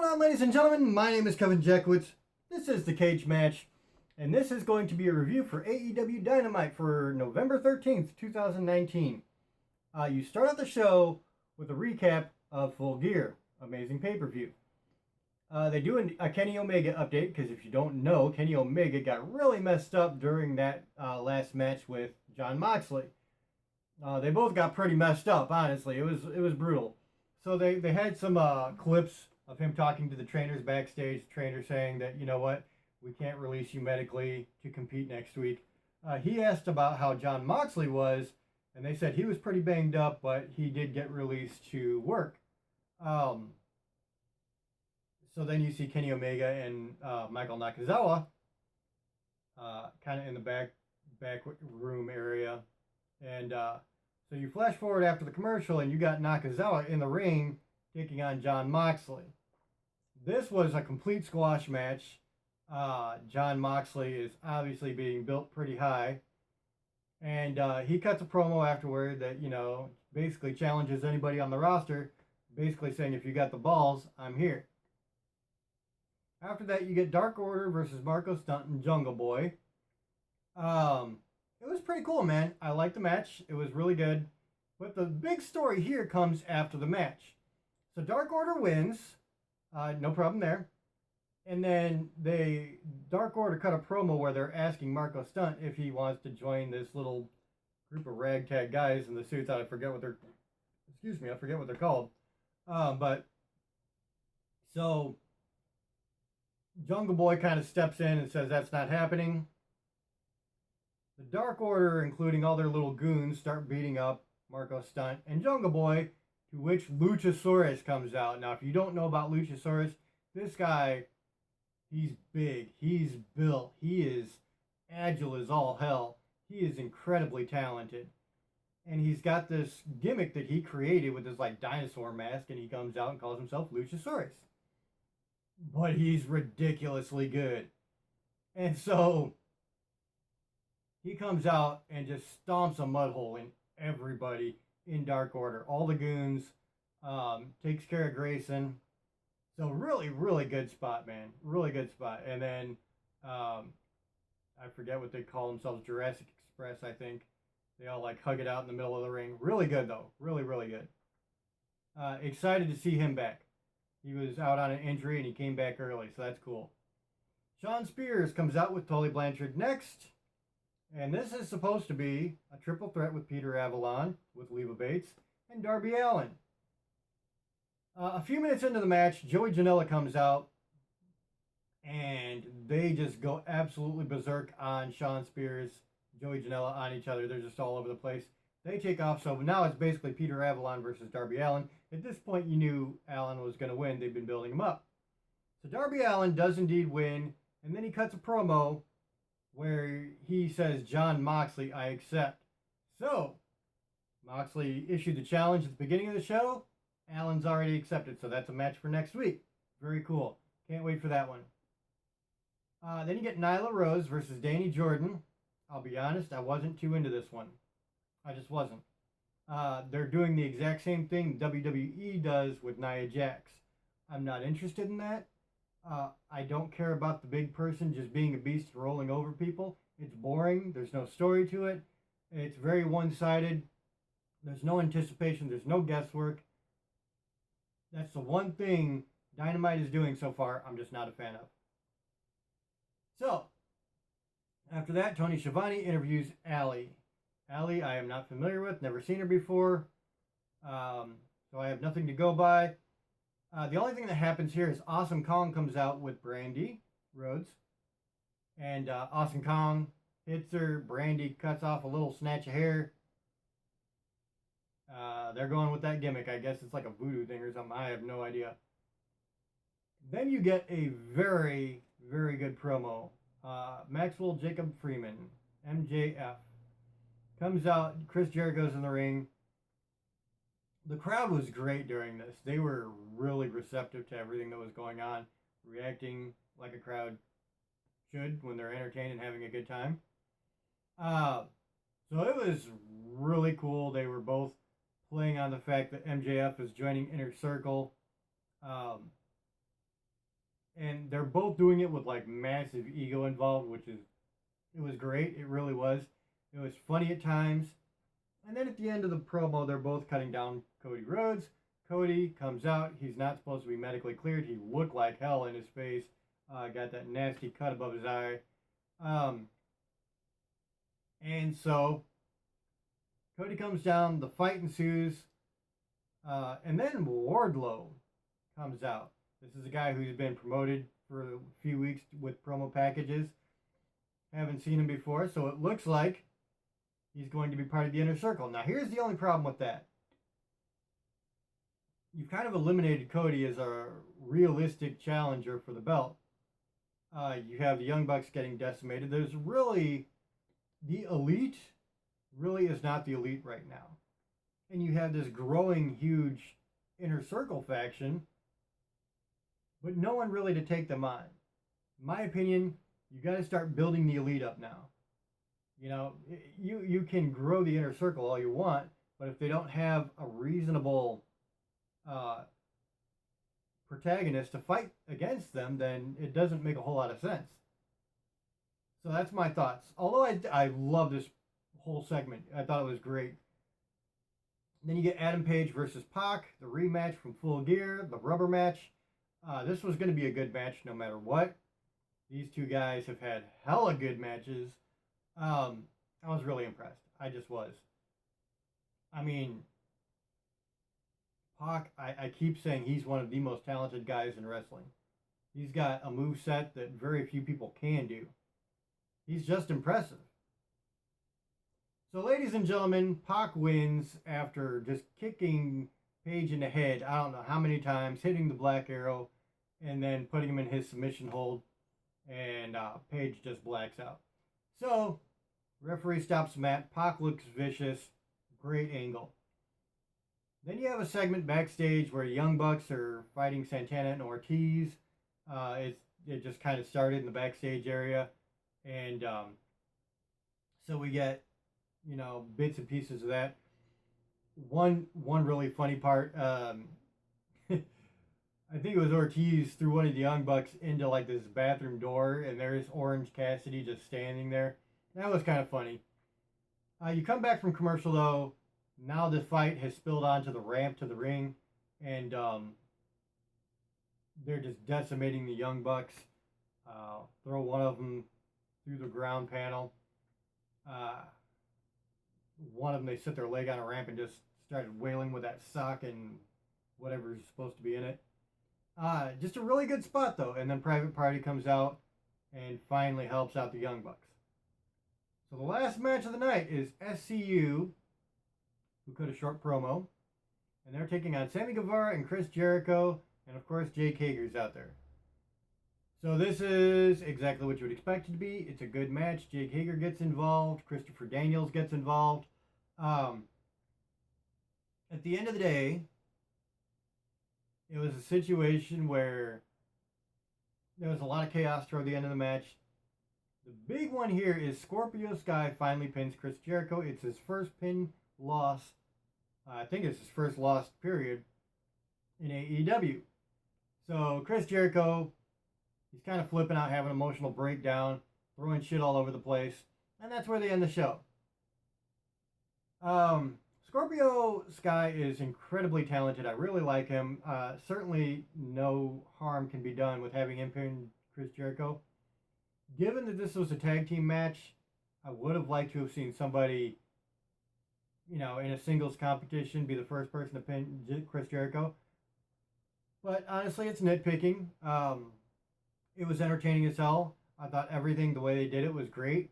on, ladies and gentlemen? My name is Kevin Jackwitz. This is the Cage match, and this is going to be a review for AEW Dynamite for November 13th, 2019. You start out the show with a recap of Full Gear, amazing pay-per-view. They do a Kenny Omega update, because if you don't know, Kenny Omega got really messed up during that last match with Jon Moxley. They both got pretty messed up, honestly. It was brutal. So they had some clips of him talking to the trainers backstage, the trainer saying that, you know what, we can't release you medically to compete next week. He asked about how Jon Moxley was, and they said he was pretty banged up, but he did get released to work. So then you see Kenny Omega and Michael Nakazawa kind of in the back room area. And so you flash forward after the commercial, and you got Nakazawa in the ring taking on Jon Moxley. This was a complete squash match. Jon Moxley is obviously being built pretty high. And he cuts a promo afterward that, you know, basically challenges anybody on the roster, basically saying, if you got the balls, I'm here. After that, you get Dark Order versus Marco Stunt and Jungle Boy. It was pretty cool, man. I liked the match. It was really good. But the big story here comes after the match. So Dark Order wins. No problem there. And then Dark Order cut a promo where they're asking Marco Stunt if he wants to join this little group of ragtag guys in the suits. I forget what they're called. But so Jungle Boy kind of steps in and says that's not happening. The Dark Order, including all their little goons, start beating up Marco Stunt and Jungle Boy, to which Luchasaurus comes out. Now, if you don't know about Luchasaurus, this guy, he's big, he's built, he is agile as all hell. He is incredibly talented. And he's got this gimmick that he created with this like dinosaur mask, and he comes out and calls himself Luchasaurus. But he's ridiculously good. And so he comes out and just stomps a mud hole in everybody in Dark Order. All the goons, takes care of Grayson. So really, really good spot, man. Really good spot. And then I forget what they call themselves, Jurassic Express, I think. They all like hug it out in the middle of the ring. Really good though. Really, really good. Excited to see him back. He was out on an injury and he came back early, so that's cool. Shawn Spears comes out with Tully Blanchard next. And this is supposed to be a triple threat with Peter Avalon, with Leva Bates, and Darby Allin. A few minutes into the match, Joey Janela comes out, and they just go absolutely berserk on Shawn Spears, Joey Janela on each other. They're just all over the place. They take off, so now it's basically Peter Avalon versus Darby Allin. At this point, you knew Allin was going to win. They've been building him up. So Darby Allin does indeed win, and then he cuts a promo where he says, Jon Moxley, I accept. So, Moxley issued the challenge at the beginning of the show. Allen's already accepted, so that's a match for next week. Very cool. Can't wait for that one. Then you get Nyla Rose versus Danny Jordan. I'll be honest, I wasn't too into this one. I just wasn't. They're doing the exact same thing WWE does with Nia Jax. I'm not interested in that. I don't care about the big person just being a beast rolling over people. It's boring. There's no story to it. It's very one-sided. There's no anticipation. There's no guesswork. That's the one thing Dynamite is doing so far I'm just not a fan of. So, after that, Tony Schiavone interviews Allie. Allie, I am not familiar with, never seen her before. So I have nothing to go by. The only thing that happens here is Awesome Kong comes out with Brandy Rhodes. And Awesome Kong hits her. Brandy cuts off a little snatch of hair. They're going with that gimmick. I guess it's like a voodoo thing or something. I have no idea. Then you get a very, very good promo. Maxwell Jacob Freeman, MJF, comes out. Chris Jericho's in the ring. The crowd was great during this. They were really receptive to everything that was going on, reacting like a crowd should when they're entertained and having a good time. So it was really cool. They were both playing on the fact that MJF is joining Inner Circle. and they're both doing it with like massive ego involved, it was great. It really was. It was funny at times. And then at the end of the promo, they're both cutting down Cody Rhodes. Cody comes out. He's not supposed to be medically cleared. He looked like hell in his face. Got that nasty cut above his eye. And so Cody comes down. The fight ensues. And then Wardlow comes out. This is a guy who's been promoted for a few weeks with promo packages. Haven't seen him before, so it looks like he's going to be part of the Inner Circle. Now, here's the only problem with that. You've kind of eliminated Cody as a realistic challenger for the belt. You have the Young Bucks getting decimated. There's really, the Elite really is not the Elite right now. And you have this growing, huge Inner Circle faction, but no one really to take them on. In my opinion, you got to start building the Elite up now. You know, you can grow the Inner Circle all you want, but if they don't have a reasonable protagonist to fight against them, then it doesn't make a whole lot of sense. So that's my thoughts. Although I love this whole segment. I thought it was great. Then you get Adam Page versus Pac, the rematch from Full Gear, the rubber match. This was going to be a good match no matter what. These two guys have had hella good matches. I was really impressed. I just was. I mean, Pac, I keep saying he's one of the most talented guys in wrestling. He's got a moveset that very few people can do. He's just impressive. So, ladies and gentlemen, Pac wins after just kicking Page in the head, I don't know how many times, hitting the Black Arrow, and then putting him in his submission hold, and Page just blacks out. So, referee stops the match. Pac looks vicious. Great angle. Then you have a segment backstage where Young Bucks are fighting Santana and Ortiz. It just kind of started in the backstage area. And so we get, you know, bits and pieces of that. One really funny part, I think it was Ortiz threw one of the Young Bucks into like this bathroom door, and there's Orange Cassidy just standing there. That was kind of funny. You come back from commercial though. Now the fight has spilled onto the ramp to the ring, and they're just decimating the Young Bucks. Throw one of them through the ground panel. One of them, they set their leg on a ramp and just started wailing with that sock and whatever's supposed to be in it. Just a really good spot though. And then Private Party comes out and finally helps out the Young Bucks. So the last match of the night is SCU, who cut a short promo, and they're taking on Sammy Guevara and Chris Jericho, and of course Jake Hager's out there. So this is exactly what you would expect it to be. It's a good match. Jake Hager gets involved. Christopher Daniels gets involved. At the end of the day, it was a situation where there was a lot of chaos toward the end of the match. The big one here is Scorpio Sky finally pins Chris Jericho. It's his first pin loss. I think it's his first loss period in AEW. So Chris Jericho, he's kind of flipping out, having an emotional breakdown, throwing shit all over the place. And that's where they end the show. Scorpio Sky is incredibly talented. I really like him. Certainly no harm can be done with having him pin Chris Jericho. Given that this was a tag team match, I would have liked to have seen somebody, you know, in a singles competition be the first person to pin Chris Jericho. But honestly, it's nitpicking. It was entertaining as hell. I thought everything, the way they did it, was great.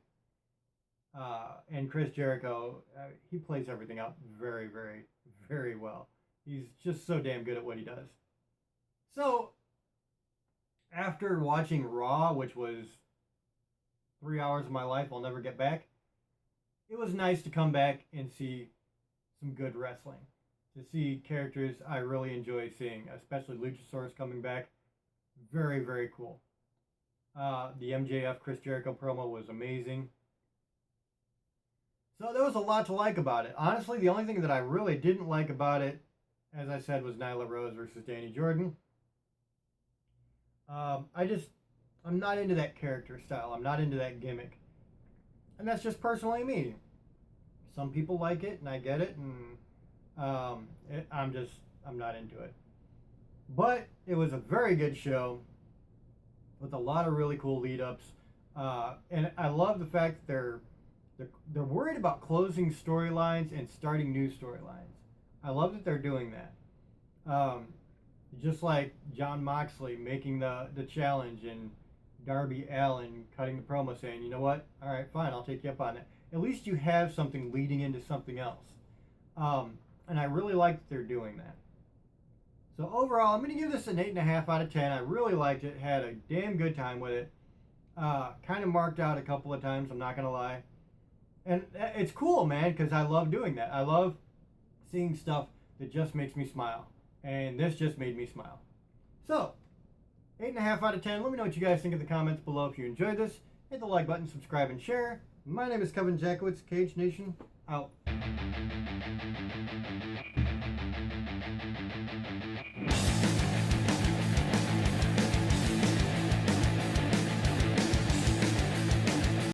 And Chris Jericho, he plays everything out very, very, very well. He's just so damn good at what he does. So, after watching Raw, which was 3 hours of my life I'll never get back, it was nice to come back and see some good wrestling. To see characters I really enjoy seeing, especially Luchasaurus coming back. Very, very cool. The MJF Chris Jericho promo was amazing. So there was a lot to like about it. Honestly, the only thing that I really didn't like about it, as I said, was Nyla Rose versus Danny Jordan. I'm not into that character style. I'm not into that gimmick. And that's just personally me. Some people like it, and I get it, and I'm not into it. But it was a very good show with a lot of really cool lead-ups. And I love the fact that they're worried about closing storylines and starting new storylines. I love that they're doing that. Just like Jon Moxley making the challenge and Darby Allin cutting the promo saying, you know what, all right, fine, I'll take you up on it. At least you have something leading into something else. And I really like that they're doing that. So overall, I'm going to give this an 8.5 out of 10. I really liked it. Had a damn good time with it. Kind of marked out a couple of times, I'm not going to lie. And it's cool, man, because I love doing that. I love seeing stuff that just makes me smile. And this just made me smile. So, 8.5 out of 10. Let me know what you guys think in the comments below. If you enjoyed this, hit the like button, subscribe, and share. My name is Kevin Jackowitz, Kaged Nation, out.